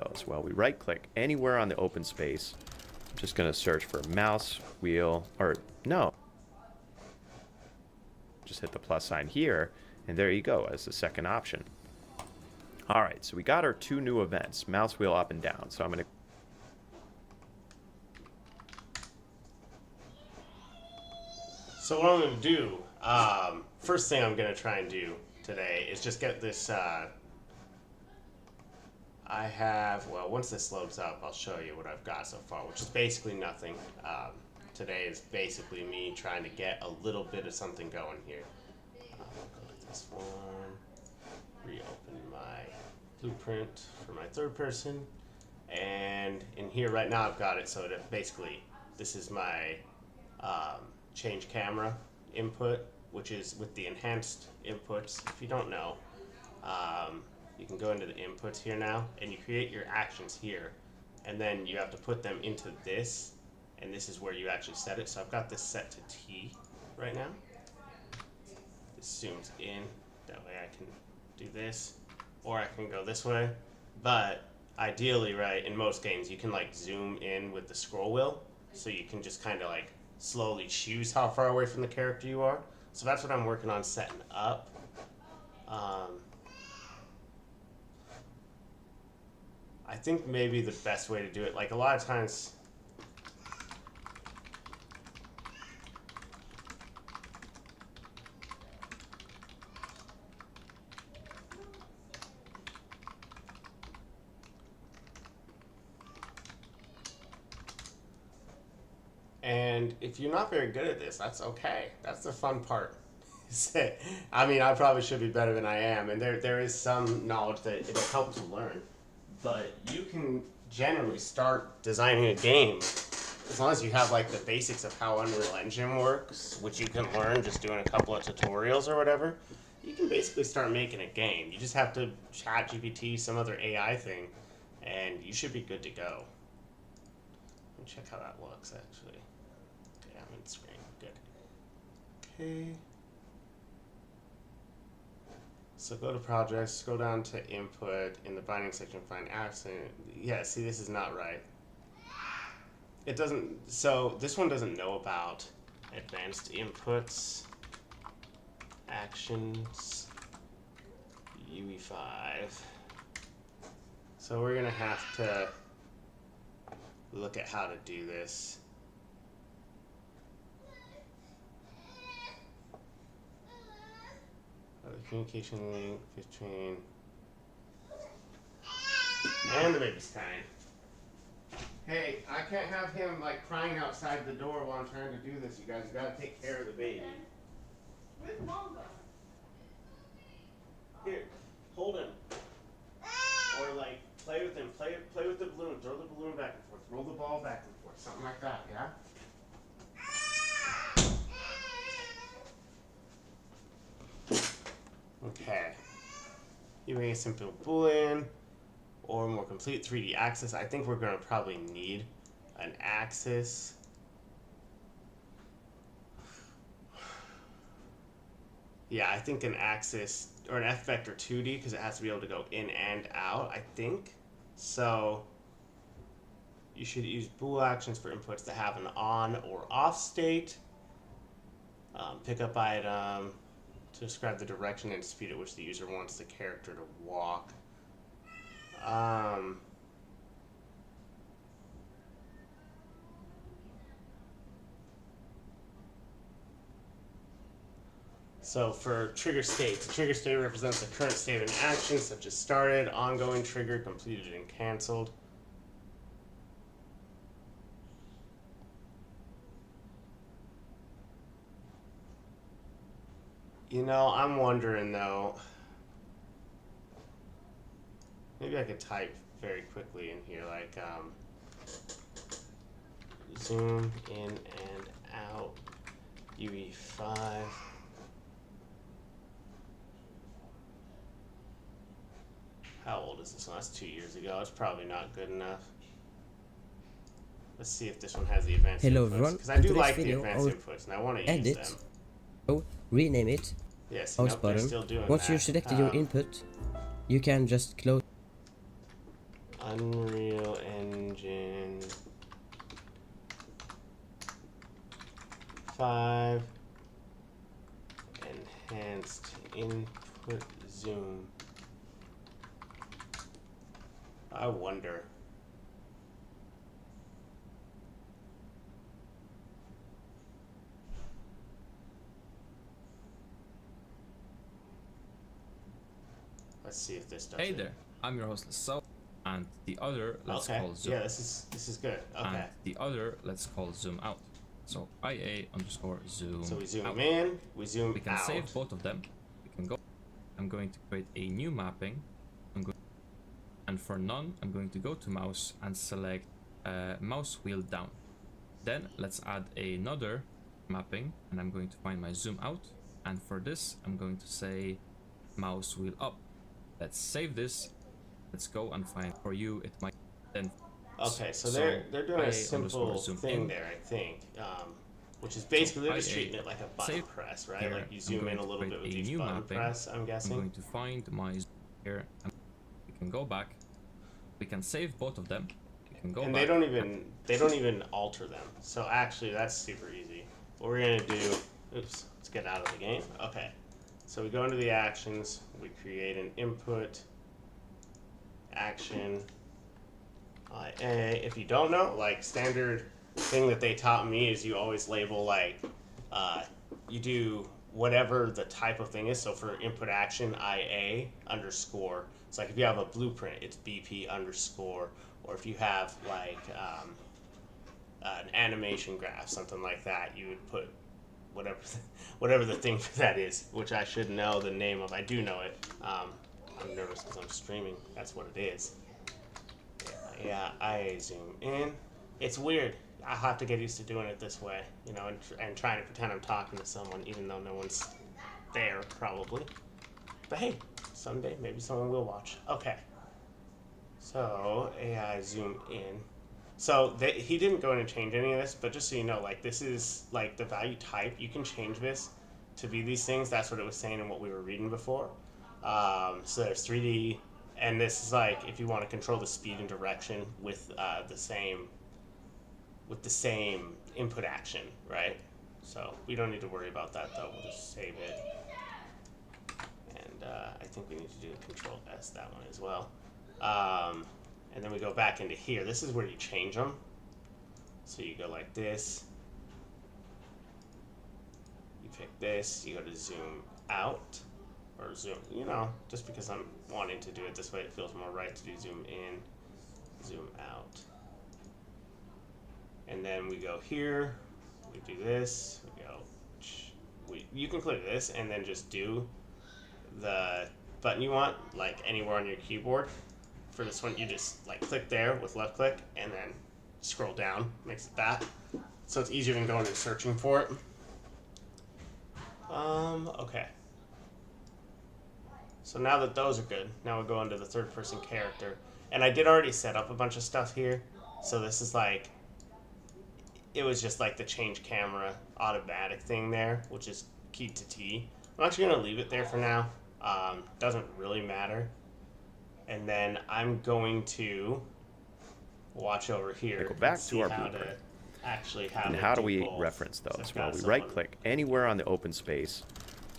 those? Well, we right click anywhere on the open space. I'm just going to search for mouse, wheel, or no. Just hit the plus sign here, and there you go as the second option. All right, so we got our 2 new events, mouse wheel up and down. So I'm going to... So what I'm going to do, first thing I'm going to try and do today is just get this, I have, well, once this loads up, I'll show you what I've got so far, which is basically nothing. Today is basically me trying to get a little bit of something going here. I'll go to this one, reopen my blueprint for my third person, and in here right now I've got it so that basically this is my change camera input, which is with the enhanced inputs. If you don't know, you can go into the inputs here now, and you create your actions here, and then you have to put them into this, and this is where you actually set it. So I've got this set to T right now. This zooms in, that way I can do this, or I can go this way. But ideally, right, in most games, you can like zoom in with the scroll wheel, so you can just kind of like slowly choose how far away from the character you are. So that's what I'm working on setting up. I think maybe the best way to do it, like a lot of times, and if you're not very good at this, that's okay. That's the fun part. I mean, I probably should be better than I am, and there is some knowledge that it'll help to learn. But you can generally start designing a game as long as you have like the basics of how Unreal Engine works, which you can learn just doing a couple of tutorials or whatever. You can basically start making a game. You just have to chat GPT, some other AI thing, and you should be good to go. Let me check how that looks actually. Okay, I'm in screen. Good. Okay. So go to projects, scroll down to input, in the binding section find accent. Yeah, see, this is not right. It doesn't, so this one doesn't know about advanced inputs, actions, UE5. So we're gonna have to look at how to do this. The communication link between and the baby's crying. Hey, I can't have him like crying outside the door while I'm trying to do this. You guys gotta take care of the baby. Where's Mom going? Here, hold him. Or like play with him. Play with the balloon. Throw the balloon back and forth. Roll the ball back and forth. Something like that. Yeah. Okay. You make a simple boolean or more complete 3D axis. I think we're going to probably need an axis. Yeah, I think an axis or an F vector 2D because it has to be able to go in and out, I think. So you should use bool actions for inputs that have an on or off state. Pickup item to describe the direction and speed at which the user wants the character to walk. So for trigger state, the trigger state represents the current state of an action, such as started, ongoing, triggered, completed, and canceled. You know, I'm wondering though, maybe I could type very quickly in here, like zoom in and out, UE5. How old is this one? That's 2 years ago. It's probably not good enough. Let's see if this one has the advanced Hello inputs. everyone, Because I do in like today's the video advanced I'll inputs, and I want to use edit, them. so rename it, Yes, mouse nope, they're button. still doing Once that. you selected your input, you can just close. Unreal Engine 5 enhanced input zoom. I wonder. Let's see if this does Hey it. there, I'm your host So, and the other let's Okay. call zoom. Yeah, this is good. Okay. And the other let's call zoom out. So IA_zoom. So we zoom out. in, we zoom We can out. save both of them. We can go. I'm going to create a new mapping. And for none, I'm going to go to mouse and select mouse wheel down. Then let's add another mapping, and I'm going to find my zoom out. And for this, I'm going to say mouse wheel up. Let's save this. Let's go and find for you. It might then. Okay, so they're doing a simple zoom thing in. there, I think, which is basically they're just IA treating it like a button save press, right? here. Like you I'm zoom going in a to little bit create with a each new button mapping. press, I'm I'm guessing. going to find my zoom here. And we can go back. We can save both of them. We can go And back. they don't even alter them. So actually, that's super easy. What we're gonna do? Oops, let's get out of the game. Okay, so we go into the actions. We create an input action. If you don't know, like standard thing that they taught me is you always label like you do whatever the type of thing is. So for input action, IA underscore. It's like if you have a blueprint, it's BP underscore. Or if you have like an animation graph, something like that, you would put whatever the thing for that is, which I should know the name of. I do know it. I'm nervous because I'm streaming. That's what it is. Yeah, I zoom in. It's weird. I have to get used to doing it this way, you know, and trying to pretend I'm talking to someone, even though no one's there, probably. But hey, someday maybe someone will watch. Okay. So AI zoom in. So he didn't go in and change any of this, but just so you know, like this is like the value type. You can change this to be these things. That's what it was saying in what we were reading before. So there's 3D, and this is like if you want to control the speed and direction with the same input action, right? So we don't need to worry about that though. We'll just save it, and I think we need to do Control S that one as well. And then we go back into here. This is where you change them. So you go like this. You pick this. You go to zoom out. Or zoom, you know, just because I'm wanting to do it this way, it feels more right to do zoom in, zoom out. And then we go here, we do this, we go, you can click this and then just do the button you want, like anywhere on your keyboard. For this one, you just like click there with left click and then scroll down, makes it that. So it's easier than going and searching for it. Okay. So now that those are good, now we'll go into the third person character. And I did already set up a bunch of stuff here. So this is like, it was just like the change camera automatic thing there, which is key to T. I'm actually gonna leave it there for now. Doesn't really matter. And then I'm going to watch over here. Go back and see to our how blueprint. to actually have And it how do do we both. reference So those? I've Well, got we someone- right click anywhere on the open space.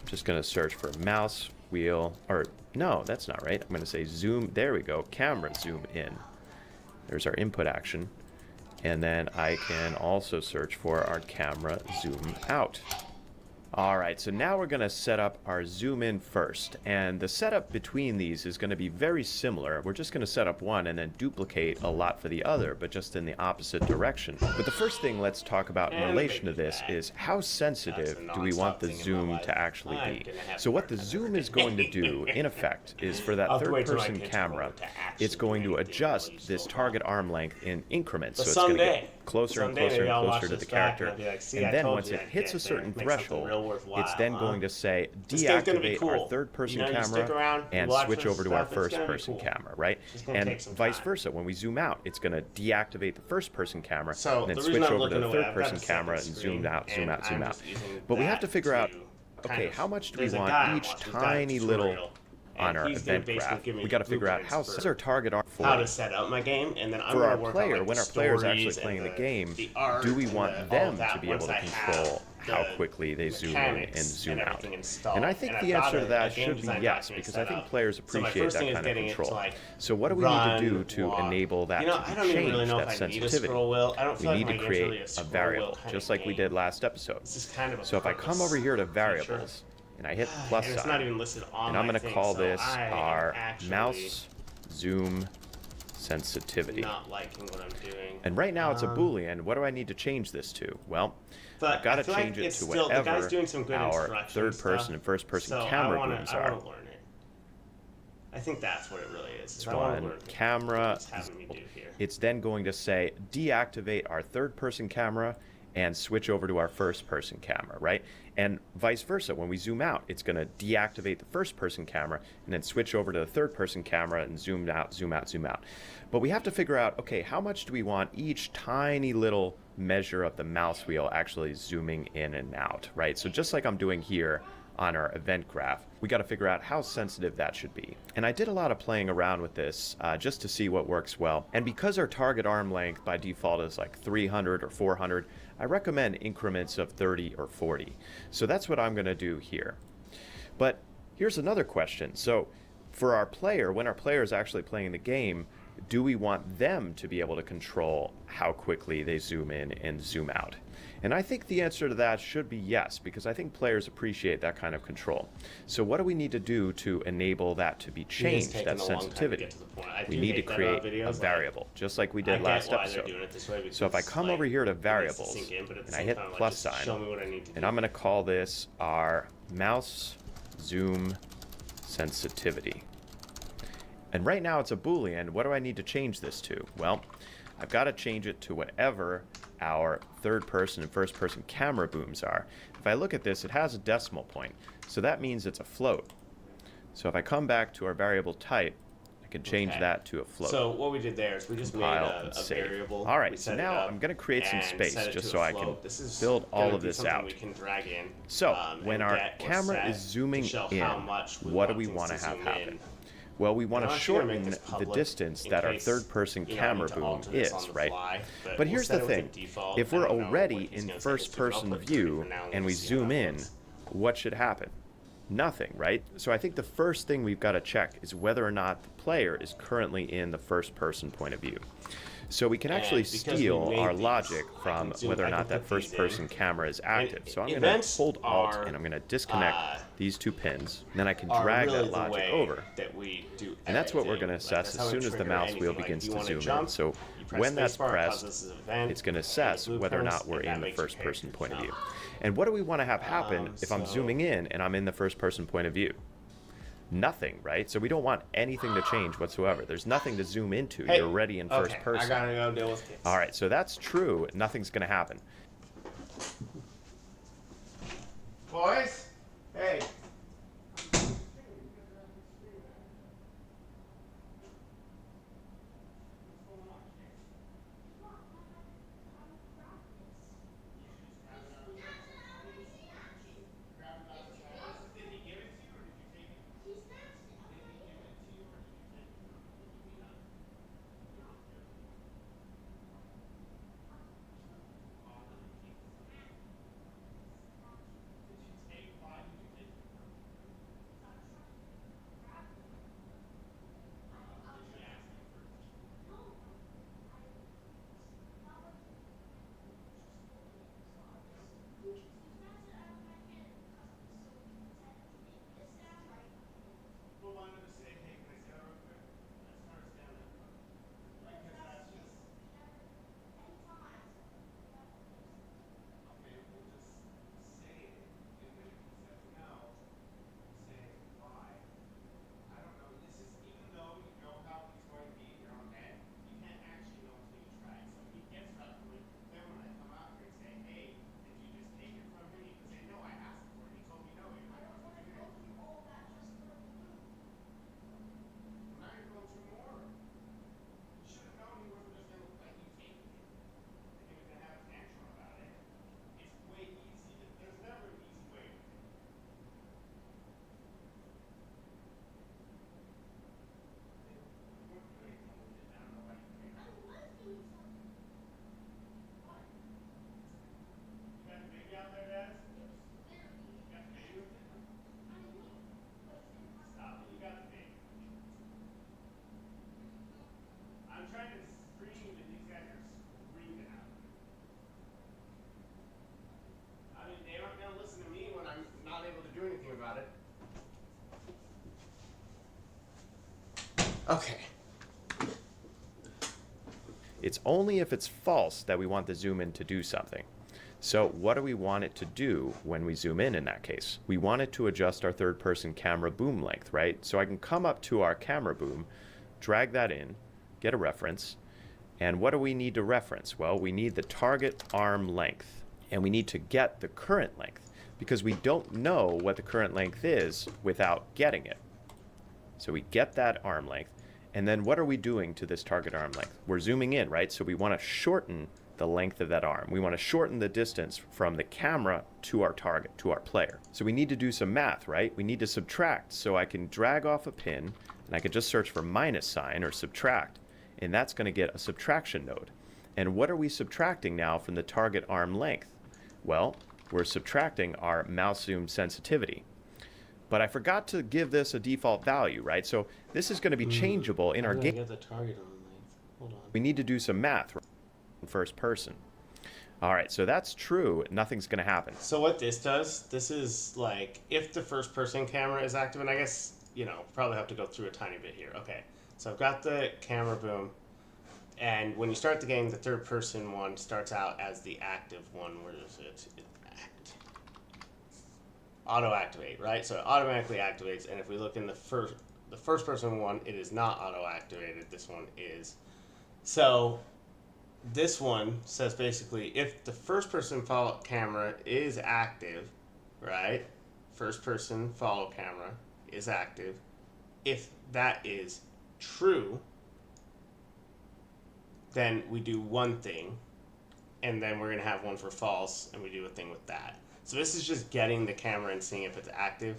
I'm just going to search for mouse wheel, or no, that's not right. I'm going to say zoom. There we go. Camera zoom in. There's our input action. And then I can also search for our camera zoom out. All right, so now we're going to set up our zoom in first. And the setup between these is going to be very similar. We're just going to set up one and then duplicate a lot for the other, but just in the opposite direction. But the first thing let's talk about in And relation to maybe this that. is how sensitive That's a do we want nonstop the thing in my zoom life. to actually I'm be? gonna have So to what the learn zoom that. is going to do, in effect, is for that I'll have to third wait till my person kids grow camera, up to actually it's going do to anything while adjust you this still target talk. arm length in increments. But So it's going to someday, get closer and someday closer maybe and I'll watch closer to this the back and character. I'll be like, "See, And I then told once you it I'd hits get a certain there. Make something threshold, real worthwhile, it's then huh? going to say This game's gonna be deactivate cool. our third person You know, you stick camera around, you and watch switch this over to our stuff, it's first gonna be person cool. camera, right? It's gonna And take some vice time. versa. When we zoom out, it's going to deactivate the first person camera So and then the switch reason I'm over to looking the away, third I've got person a second camera and zoom screen, out, zoom and out, zoom I'm out. just using But we have that to figure out, to okay, kind of- how much do we there's a want guy I each watch, he's got a tiny little tutorial, on our he's gonna event basically graph. give me We the got to figure out blueprints how for our target are how to for. set up my game, and then I'm For gonna our work player, on, like, when the our player is actually stories and playing the game, art do we and want all them of that to be able once to I have control how the quickly they zoom in and mechanics zoom and out? everything installed. And I think I've the got answer to a that game should be design yes, document because set I think up. players So my appreciate first that thing is kind of getting it to, control. like, So what do we need to do run, to walk. enable that You know, to I be don't even really changed, know that if I need a sensitivity? scroll wheel. I don't We feel need like to my game's really create a a scroll wheel variable, kind just of like we game. did last episode. This is kind of a So if I come over here to variables, and I hit the plus and it's sign, not even listed on and I'm my going to thing, call so this I am our actually mouse zoom sensitivity. not liking what I'm doing. And right now it's a Boolean. What do I need to change this to? Well, But I've got I to feel change like it it's to still, the whatever guy's doing some good our instruction third person stuff, and first person so camera I wanna, booms I are. want to learn it. I think that's what it really is. This I want to one, learn camera. what it's having me do here. It's then going to say deactivate our third person camera and switch over to our first person camera, right? And vice versa. When we zoom out, it's going to deactivate the first person camera and then switch over to the third person camera and zoom out, zoom out, zoom out. But we have to figure out, okay, how much do we want each tiny little measure of the mouse wheel actually zooming in and out, right? So just like I'm doing here on our event graph, we got to figure out how sensitive that should be. And I did a lot of playing around with this just to see what works well. And because our target arm length by default is like 300 or 400, I recommend increments of 30 or 40. So that's what I'm going to do here. But here's another question. So for our player, when our player is actually playing the game, do we want them to be able to control how quickly they zoom in and zoom out? And I think the answer to that should be yes, because I think players appreciate that kind of control. So what do we need to do to enable that to be changed, that sensitivity? We need to create a variable, just like we did last episode. So if I come over here to variables, and I hit the plus sign, and I'm going to call this our mouse zoom sensitivity. And right now it's a Boolean. What do I need to change this to? Well, I've got to change it to whatever our third person and first person camera booms are. If I look at this, it has a decimal point. So that means it's a float. So if I come back to our variable type, I can change that to a float. So what we did there is we just made a variable. All right, so now I'm going to create some space just so I can build all of this out. We can drag in, so when our camera is zooming in, what do we want to have happen? Well, we want to shorten the distance that our third-person camera boom is, right? But here's the thing. If we're already in first-person view and we zoom in, what should happen? Nothing, right? So I think the first thing we've got to check is whether or not the player is currently in the first-person point of view. So we can actually steal our logic from whether or not that first-person camera is active. So I'm going to hold Alt and I'm going to disconnect these two pins. And then I can drag that logic over. And that's what we're going to assess as soon as the mouse wheel begins to zoom in. So when that's pressed, it's going to assess whether or not we're in the first-person point of view. And what do we want to have happen if I'm zooming in and I'm in the first-person point of view? Nothing, right? So we don't want anything to change whatsoever. There's nothing to zoom into. You're already in first person. I gotta go deal with kids. All right, so that's true. Nothing's going to happen. Boys, hey. trying to scream and these guys are screaming out. I mean, they aren't gonna listen to me when I'm not able to do anything about it. Okay. It's only if it's false that we want the zoom in to do something. So what do we want it to do when we zoom in that case? We want it to adjust our third person camera boom length, right? So I can come up to our camera boom, drag that in, get a reference, and what do we need to reference? Well, we need the target arm length, and we need to get the current length, because we don't know what the current length is without getting it. So we get that arm length, and then what are we doing to this target arm length? We're zooming in, right? So we want to shorten the length of that arm. We want to shorten the distance from the camera to our target, to our player. So we need to do some math, right? We need to subtract. So I can drag off a pin, and I can just search for minus sign or subtract, and that's going to get a subtraction node. And what are we subtracting now from the target arm length? Well, we're subtracting our mouse zoom sensitivity. But I forgot to give this a default value, right? So this is going to be changeable in our game. Get the target arm length. Hold on. We need to do some math in first person. All right, so that's true. Nothing's going to happen. So what this does, this is like if the first person camera is active, and I guess, you know, probably have to go through a tiny bit here. Okay, so I've got the camera boom, and when you start the game, the third person one starts out as the active one. Where is it? Auto activate, right? So it automatically activates, and if we look in the first person one, it is not auto activated. This one is. So this one says basically if the first person follow camera is active, right? First person follow camera is active. If that is true, then we do one thing, and then we're going to have one for false, and we do a thing with that. So this is just getting the camera and seeing if it's active.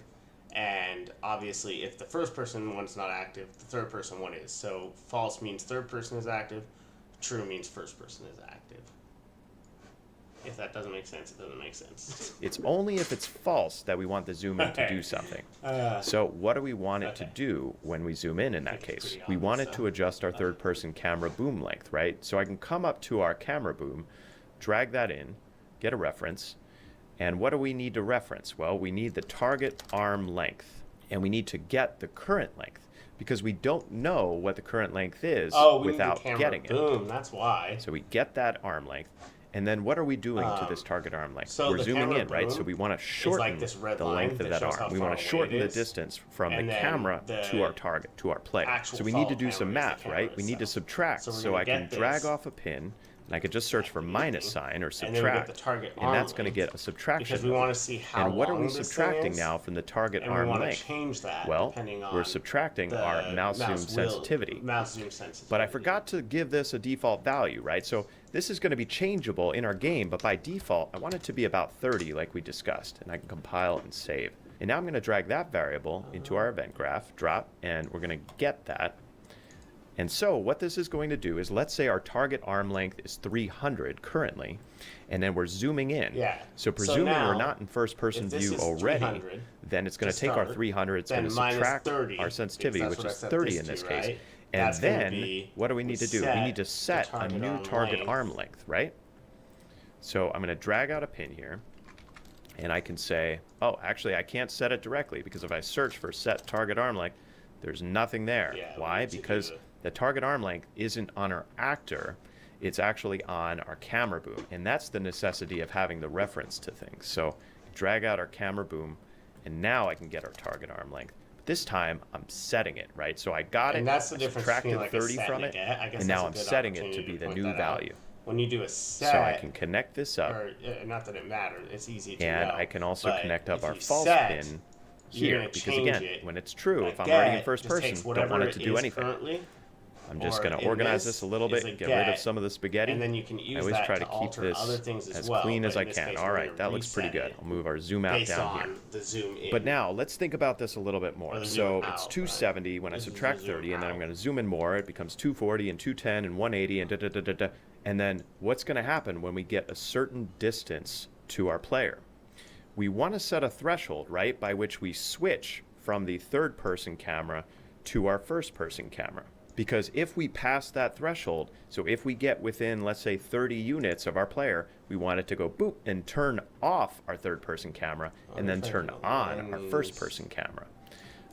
And obviously, if the first person one's not active, the third person one is. So false means third person is active. True means first person is active. If that doesn't make sense, it doesn't make sense. It's only if it's false that we want the zoom in to do something. So what do we want it to do when we zoom in that case? We want it to adjust our third person camera boom length, right? So I can come up to our camera boom, drag that in, get a reference, and what do we need to reference? Well, we need the target arm length, and we need to get the current length, because we don't know what the current length is without getting it. Boom, that's why. So we get that arm length, and then what are we doing to this target arm length? So we're zooming in, right? So we want to shorten like the length of that arm. We want to shorten the distance from the camera to our target, to our player. So we need to do some math, right? We need to subtract. So I can drag off a pin, and I could just search for minus sign or subtract, and that's going to get a subtraction. Because we want to see how and what are we long this subtracting is, now from the target and arm we want length? to change that Well, depending on we're subtracting our mouse zoom sensitivity. But I forgot to give this a default value, right? So this is going to be changeable in our game, but by default, I want it to be about 30 like we discussed, and I can compile and save. And now I'm going to drag that variable into our event graph, drop, and we're going to get that. And so what this is going to do is, let's say our target arm length is 300 currently, and then we're zooming in. Yeah. So presuming now, we're not in first person view already, then it's going to take our 300, it's going to subtract 30, our sensitivity, which is 30 30 in this right? case. And That's then what do we need to do? We need to set a new target arm length, right? So I'm going to drag out a pin here, and I can say, oh, actually I can't set it directly, because if I search for set target arm length, there's nothing there. Yeah, why? Because the target arm length isn't on our actor, it's actually on our camera boom. And that's the necessity of having the reference to things. So drag out our camera boom, and now I can get our target arm length. But this time I'm setting it, right? So I got and it, that's the difference subtracted like 30 from it, and now I'm setting it to be the new value. When you do a set, so I can connect this up, or, not that it matters, it's easy to and know, I can also connect up our false set, pin here, because again, when it's true, if I'm get already in first person, don't want it to do anything. Currently, I'm just going to organize this a little bit, get rid of some of the spaghetti. And then you can use I always that try to keep alter other this things as well, clean as I this can. case, All we're right, gonna that looks pretty reset good. it I'll move our zoom out based down on here. the zoom in. But now let's think about this a little bit Or more. the So zoom it's out, 270 when I This is subtract the zoom 30, and then I'm out. going to zoom in more. It becomes 240 and 210 and 180 and da-da-da-da-da. And then what's going to happen when we get a certain distance to our player? We want to set a threshold, right, by which we switch from the third-person camera to our first-person camera. Because if we pass that threshold, so if we get within, let's say, 30 units of our player, we want it to go boop and turn off our third-person camera and then turn on our first-person camera.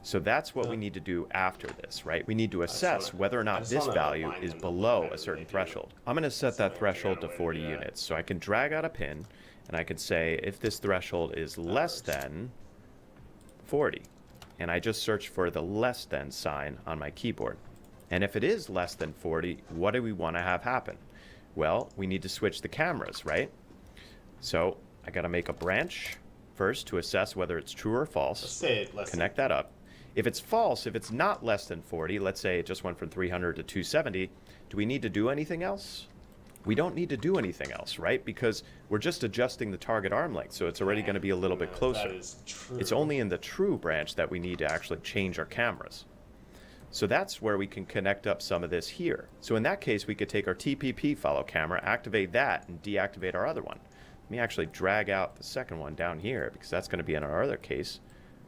So that's what we need to do after this, right? We need to assess whether or not this value is below a certain threshold. I'm going to set that threshold to 40 units. So I can drag out a pin, and I can say if this threshold is less than 40, and I just search for the less than sign on my keyboard. And if it is less than 40, what do we want to have happen? Well, we need to switch the cameras, right? So I got to make a branch first to assess whether it's true or false. Let's say less Connect that up. If it's false, if it's not less than 40, let's say it just went from 300 to 270, do we need to do anything else? We don't need to do anything else, right? Because we're just adjusting the target arm length, so it's already going to be a little bit closer. That is true. It's only in the true branch that we need to actually change our cameras. So that's where we can connect up some of this here. So in that case, we could take our TPP follow camera, activate that, and deactivate our other one. Let me actually drag out the second one down here, because that's going to be in our other case.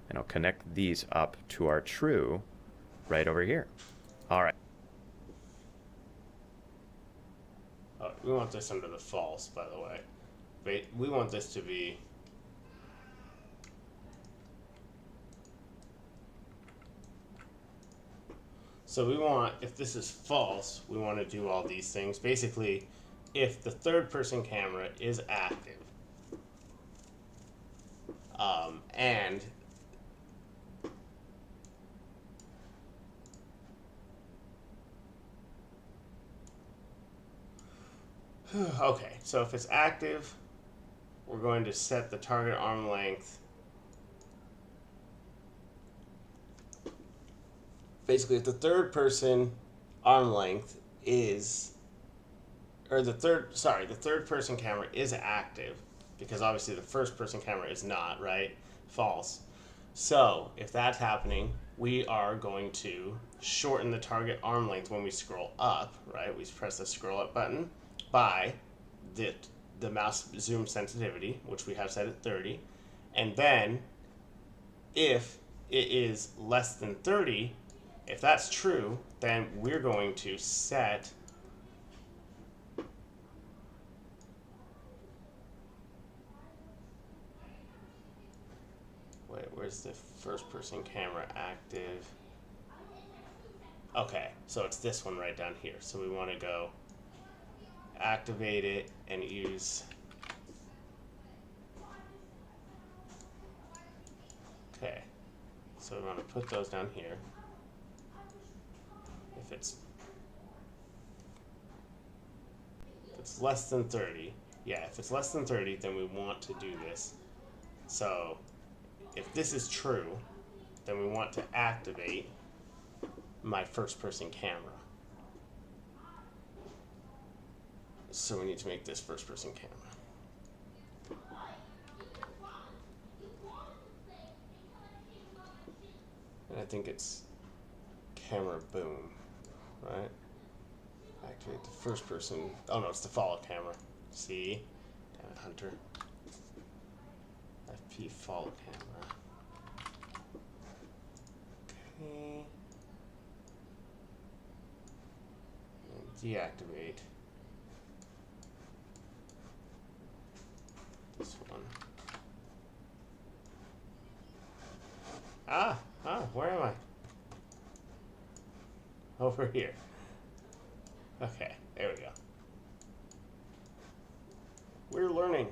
And I'll connect these up to our true right over here. All right. Oh, we want this under the false, by the way. But we want this to be... So we want, if this is false, we want to do all these things. Basically, if the third-person camera is active, and okay, so if it's active, we're going to set the target arm length. Basically, if the third person arm length is, or the third person camera is active, because obviously the first person camera is not, right? False. So if that's happening, we are going to shorten the target arm length when we scroll up, right? We press the scroll up button by the mouse zoom sensitivity, which we have set at 30. And then if it is less than 30, if that's true, then we're going to set where's the first person camera active? Okay, so it's this one right down here. So we want to go activate it and use, okay, so we want to put those down here. If it's less than 30, yeah, if it's less than 30, then we want to do this. So if this is true, then we want to activate my first person camera. So we need to make this first person camera. And I think it's camera boom, right? Activate the first person. Oh no, it's the follow camera. See? Damn it, Hunter. FP follow camera. Okay. And deactivate this one. Where am I? Over here. Okay, there we go. We're learning.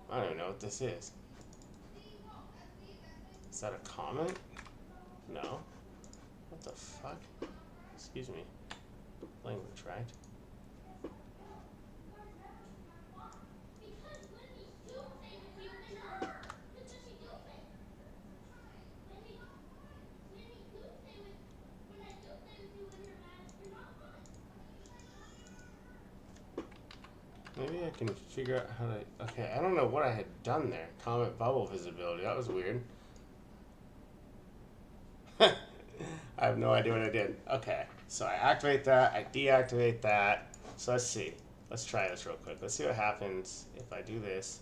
I don't even know what this is. Is that a comment? No. What the fuck? Excuse me. Language, right? Maybe I can figure out how to... Okay, I don't know what I had done there. Comment bubble visibility. That was weird. I have no idea what I did. Okay, so I activate that. I deactivate that. So let's see. Let's try this real quick. Let's see what happens if I do this.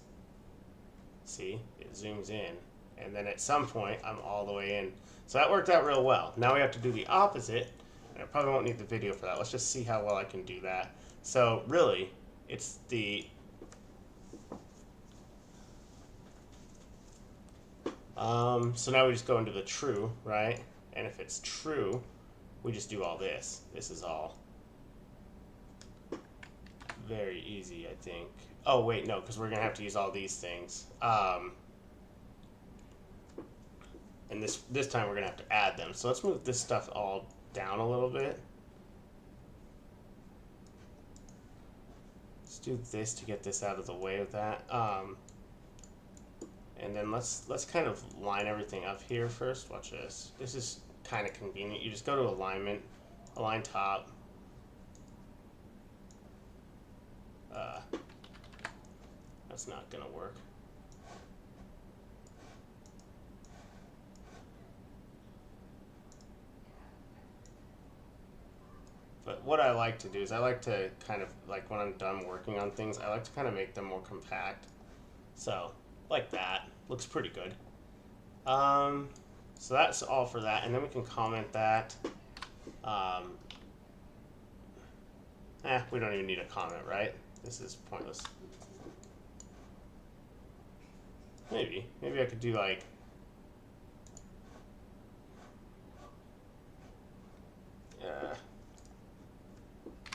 See? It zooms in. and then at some point I'm all the way in. So that worked out real well. Now we have to do the opposite, and I probably won't need the video for that. Let's just see how well I can do that. So really, it's the so now we just go into the true, right? And if it's true, we just do all this. This is all very easy, I think. Oh wait, no, because we're gonna have to use all these things. And this time we're gonna have to add them. So let's move this stuff all down a little bit. Let's do this to get this out of the way of that. And then let's kind of line everything up here first. Watch this. This is kind of convenient. You just go to alignment, align top. That's not gonna work. But what I like to do is I like to kind of, like when I'm done working on things, I like to kind of make them more compact. So, like that. Looks pretty good. So that's all for that. And then we can comment that. We don't even need a comment, right? This is pointless. Maybe I could do like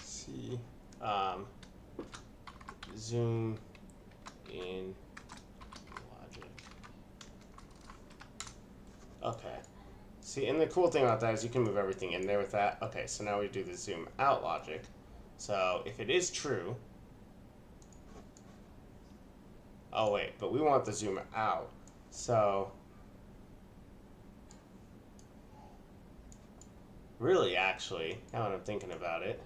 see zoom in logic. Okay. See, and the cool thing about that is you can move everything in there with that. Okay, so now we do the zoom out logic. So if it is true, oh wait, but we want the zoom out. So really, actually, now that I'm thinking about it,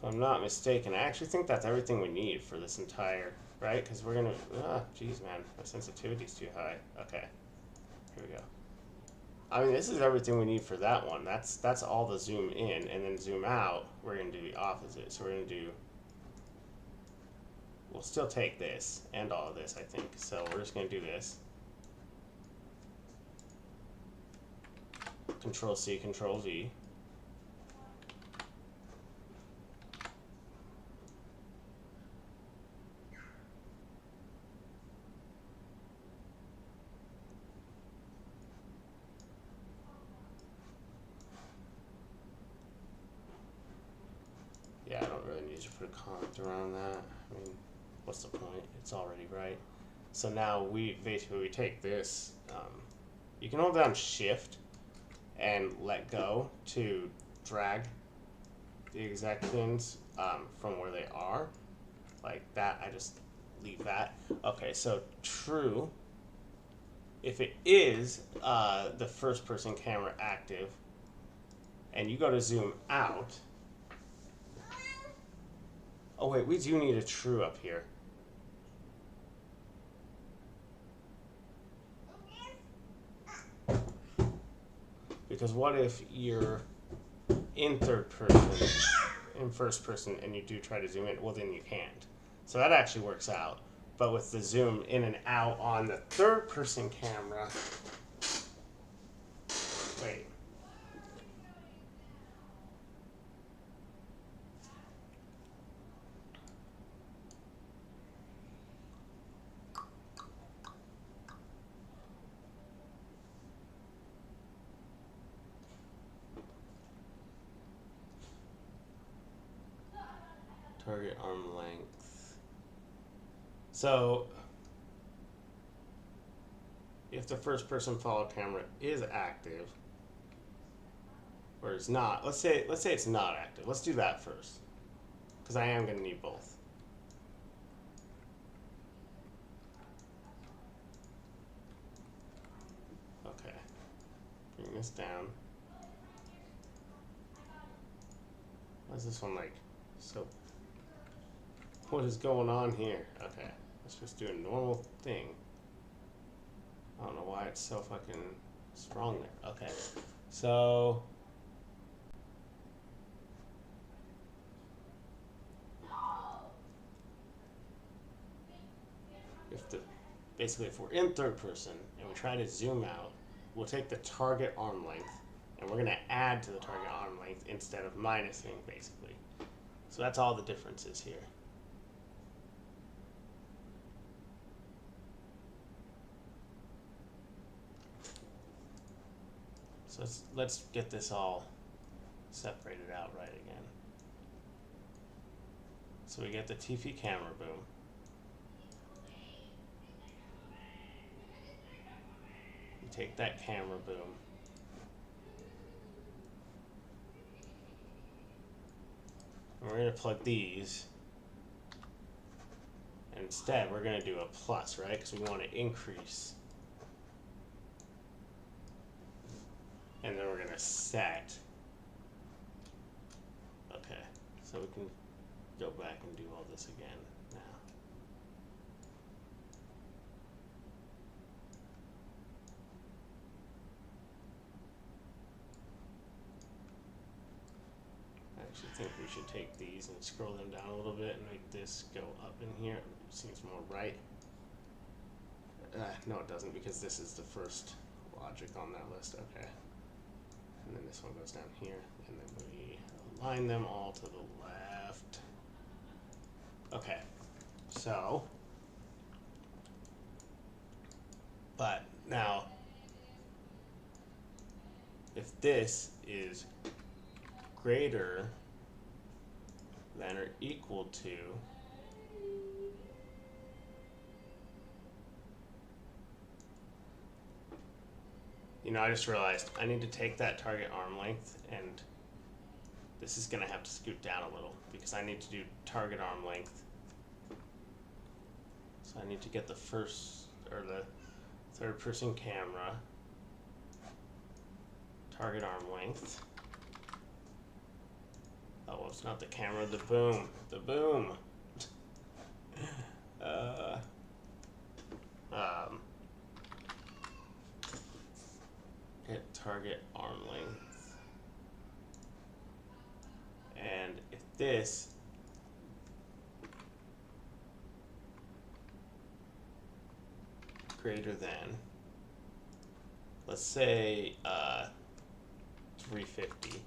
if I'm not mistaken, I actually think that's everything we need for this entire, right? Because we're gonna, geez, man, my sensitivity's too high. Okay, here we go. I mean, this is everything we need for that one. That's all the zoom in, and then zoom out, we're gonna do the opposite. So we're gonna do, we'll still take this and all of this, I think. So we're just gonna do this. Control C, Control V. Yeah, I don't really need to put a comment around that. I mean, what's the point? It's already right. So now we basically take this. You can hold down Shift and let go to drag the exact pins from where they are. Like that, I just leave that. Okay, so true. If it is the first person camera active, and you go to zoom out. Oh wait, we do need a true up here. Because what if you're in third person, in first person, and you do try to zoom in? Well, then you can't. So that actually works out. But with the zoom in and out on the third person camera, wait. Target arm length. So if the first person follow camera is active or it's not, let's say it's not active. Let's do that first, because I am going to need both. Okay, bring this down. Why is this one like so? What is going on here? Okay, let's just do a normal thing. I don't know why it's so fucking strong there. Okay, so if we're in third person and we try to zoom out, we'll take the target arm length and we're going to add to the target arm length instead of minusing, basically. So that's all the differences here. So let's get this all separated out right again. So we get the TV camera boom. We take that camera boom. And we're going to plug these. And instead, we're going to do a plus, right? Because we want to increase. And then we're going to set. Okay, so we can go back and do all this again now. I actually think we should take these and scroll them down a little bit and make this go up in here. It seems more right. No, it doesn't, because this is the first logic on that list. Okay. And then this one goes down here, and then we align them all to the left. Okay, so, but now, if this is greater than or equal to I just realized I need to take that target arm length, and this is going to have to scoot down a little because I need to do target arm length. So I need to get the first or the third person camera target arm length. Oh, well, it's not the camera, the boom. The boom. Get target arm length. And if this greater than, let's say 350.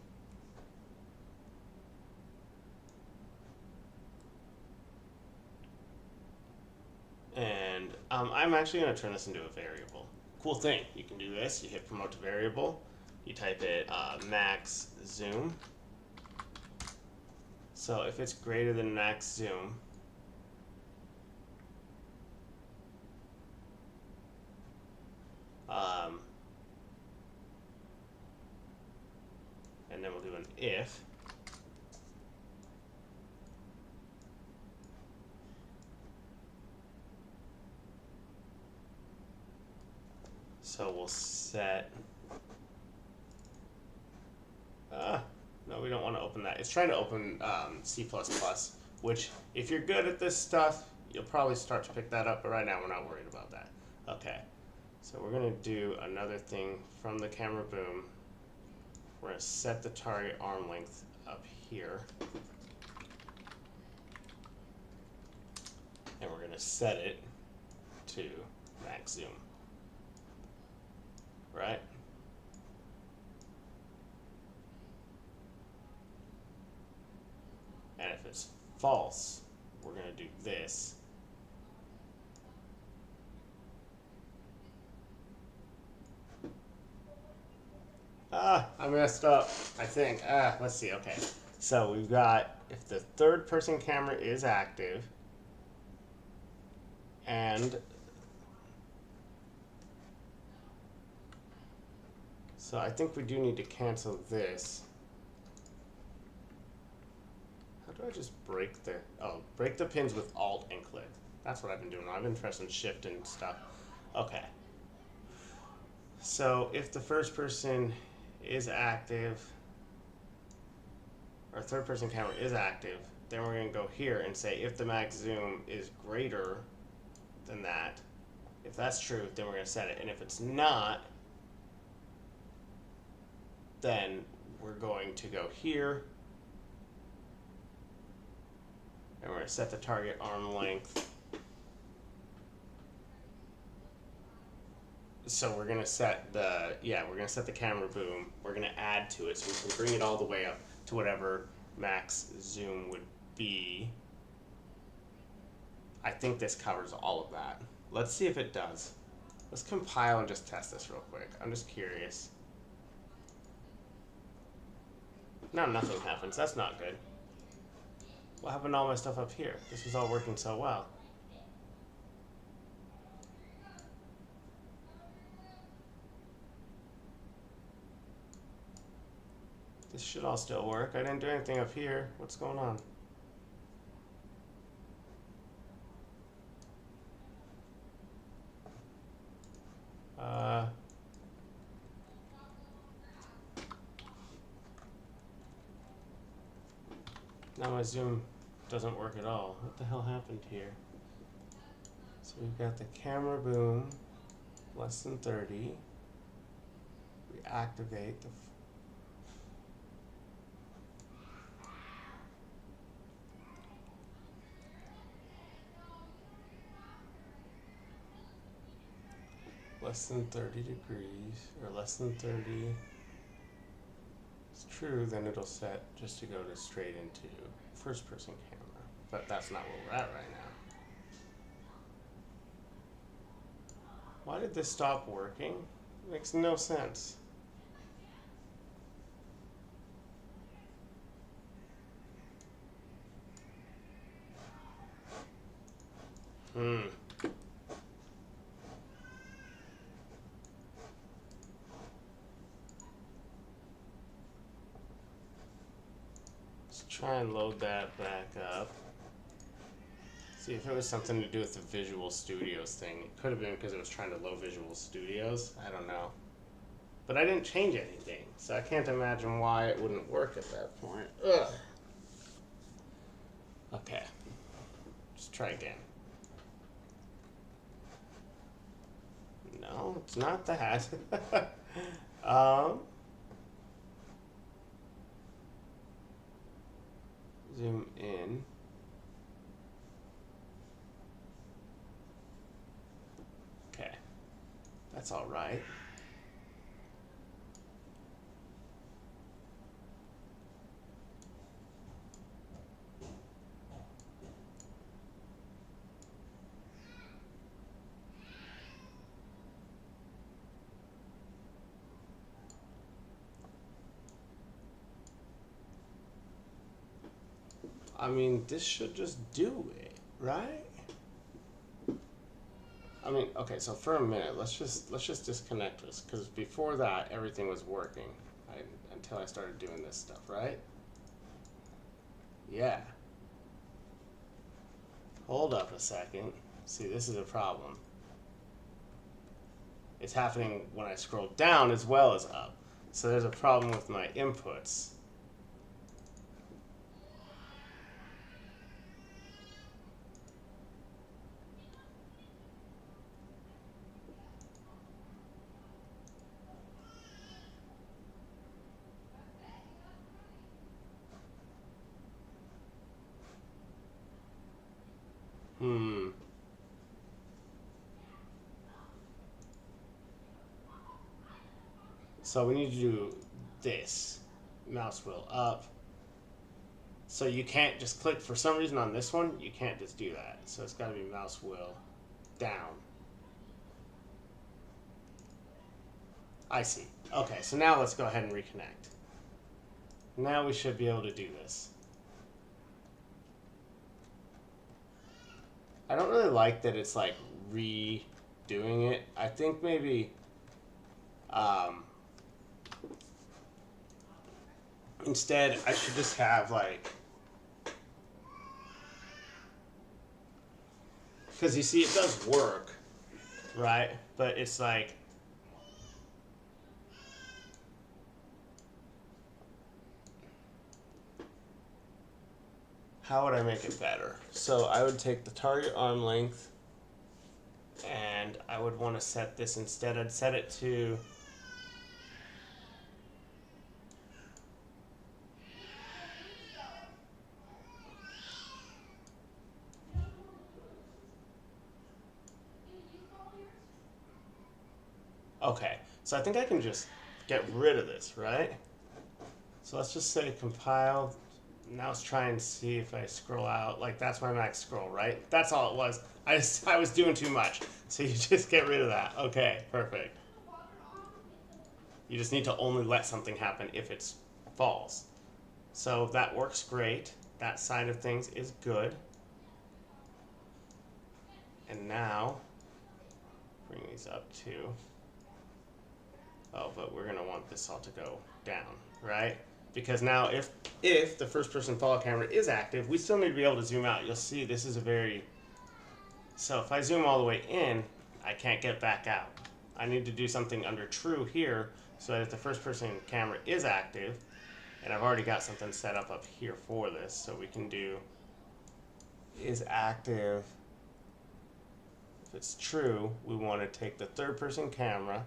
And I'm actually going to turn this into a variable. Cool thing, you can do this. You hit promote to variable. You type it max zoom. So if it's greater than max zoom, and then we'll do an if. So we'll set, no, we don't want to open that. It's trying to open C++, which if you're good at this stuff, you'll probably start to pick that up, but right now we're not worried about that. Okay, so we're going to do another thing from the camera boom. We're going to set the target arm length up here. And we're going to set it to max zoom. Right? And if it's false, we're going to do this. I messed up, I think. Let's see, okay. So we've got, if the third person camera is active, and so I think we do need to cancel this. How do I just break break the pins with Alt and click. That's what I've been doing. I've been pressing Shift and stuff. Okay. So if the first person is active, or third person camera is active, then we're going to go here and say if the max zoom is greater than that, if that's true, then we're going to set it. And if it's not, then we're going to go here and we're going to set the target arm length So we're gonna set the we're gonna set the camera boom. We're gonna add to it so we can bring it all the way up to whatever max zoom would be. I think this covers all of that. Let's see if it does. Let's compile and just test this real quick. I'm just curious. No, nothing happens. That's not good. What happened to all my stuff up here? This was all working so well. This should all still work. I didn't do anything up here. What's going on? Now my zoom doesn't work at all. What the hell happened here? So we've got the camera boom, less than 30. We activate the less than 30 degrees, or less than 30. It's true, then it'll set just to go to straight into first person camera. But that's not where we're at right now. Why did this stop working? It makes no sense. Let's try and load that back up. See if it was something to do with the Visual Studios thing. It could have been because it was trying to load Visual Studios. I don't know. But I didn't change anything, so I can't imagine why it wouldn't work at that point. Ugh. Okay. Just try again. No, it's not that. Zoom in. Okay. That's all right. I mean, this should just do it, right? I mean, okay, so for a minute, let's just disconnect this, because before that, everything was working until I started doing this stuff, right? Yeah. Hold up a second. See, this is a problem. It's happening when I scroll down as well as up. So there's a problem with my inputs. So we need to do this. Mouse wheel up. So you can't just click, for some reason on this one, you can't just do that. So it's got to be mouse wheel down. I see. Okay, so now let's go ahead and reconnect. Now we should be able to do this. I don't really like that it's like redoing it. I think maybe instead I should just have like, because you see it does work, right? But it's like, how would I make it better? So I would take the target arm length and I would want to set this instead. I'd set it to Okay, so I think I can just get rid of this, right? So let's just say compile. Now let's try and see if I scroll out. Like, that's my max scroll, right? That's all it was. I was doing too much. So you just get rid of that. Okay, perfect. You just need to only let something happen if it's false. So that works great. That side of things is good. And now, bring these up too. Oh, but we're gonna want this all to go down, right? Because now if the first person follow camera is active, we still need to be able to zoom out. You'll see this is a very, so if I zoom all the way in, I can't get back out. I need to do something under true here so that if the first person camera is active, and I've already got something set up here for this, so we can do is active. If it's true, we want to take the third person camera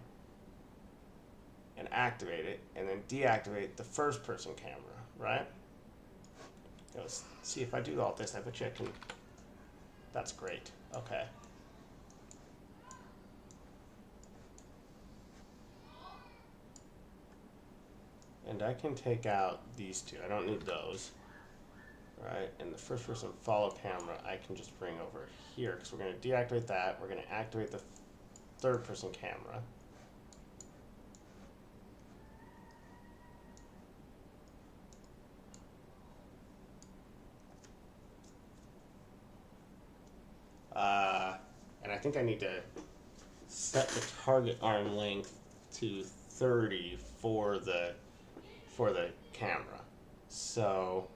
and activate it, and then deactivate the first person camera, right? Let's see if I do all this. I bet you I can. That's great. Okay. And I can take out these two. I don't need those. Right? And the first person follow camera, I can just bring over here, because we're going to deactivate that. We're going to activate the third person camera. And I think I need to set the target arm length to 30 for the camera. So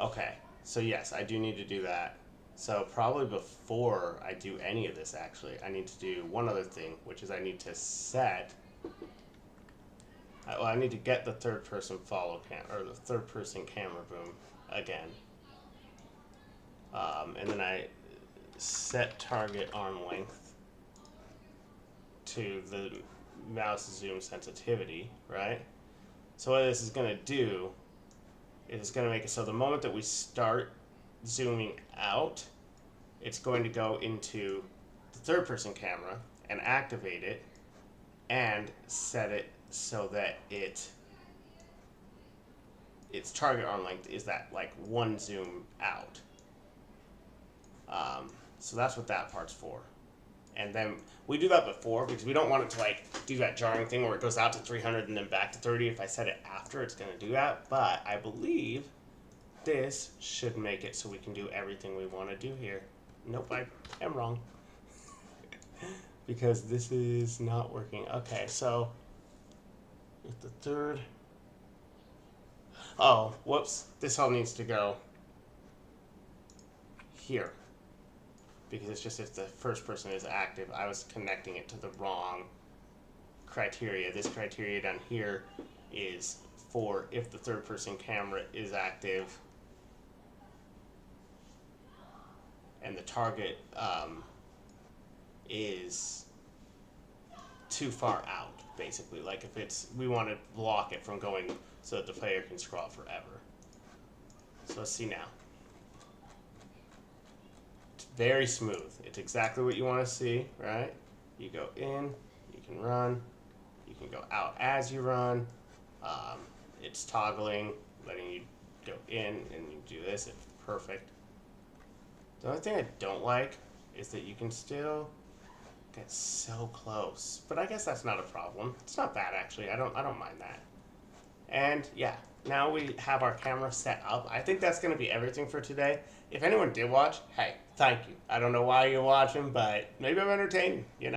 okay, so yes, I do need to do that. So probably before I do any of this, actually, I need to do one other thing, which is I need to set. Well, I need to get the third person follow cam or the third person camera boom again, and then I set target arm length to the mouse zoom sensitivity, right? So what this is going to do is it's going to make it so the moment that we start zooming out, it's going to go into the third person camera and activate it and set it so that its target arm length is that like one zoom out. So that's what that part's for. And then we do that before because we don't want it to like do that jarring thing where it goes out to 300 and then back to 30. If I set it after, it's going to do that. But I believe this should make it so we can do everything we want to do here. Nope, I am wrong. Because this is not working. Okay, so if the third... Oh, whoops. This all needs to go here. Because it's just if the first person is active, I was connecting it to the wrong criteria. This criteria down here is for if the third person camera is active and the target is too far out, basically. Like if it's, we want to block it from going so that the player can scroll forever. So let's see now. Very smooth. It's exactly what you want to see, right? You go in, you can run, you can go out as you run. It's toggling, letting you go in and you do this. It's perfect. The only thing I don't like is that you can still get so close, but I guess that's not a problem. It's not bad actually. I don't mind that. And yeah, now we have our camera set up. I think that's going to be everything for today. If anyone did watch, hey, thank you. I don't know why you're watching, but maybe I'm entertaining, you know?